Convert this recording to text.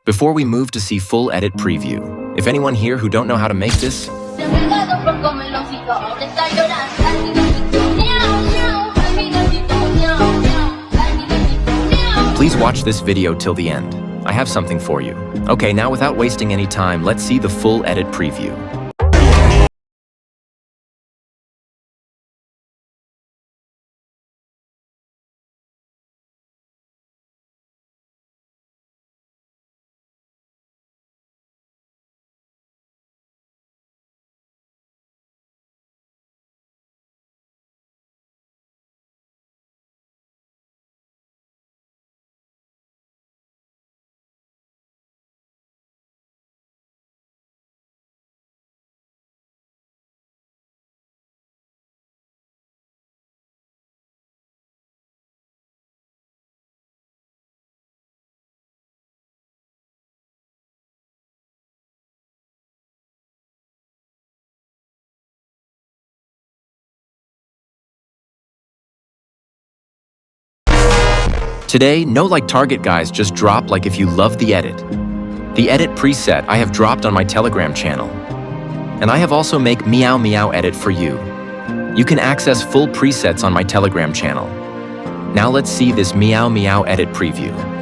Before we move to see full edit preview, if anyone here who don't know how to make this, please watch this video till the end. I have something for you. Okay, now without wasting any time, let's see the full edit preview. Today, no like target guys, just drop like if you love the edit. The edit preset I have dropped on my Telegram channel. And I have also make meow meow edit for you. You can access full presets on my Telegram channel. Now let's see this meow meow edit preview.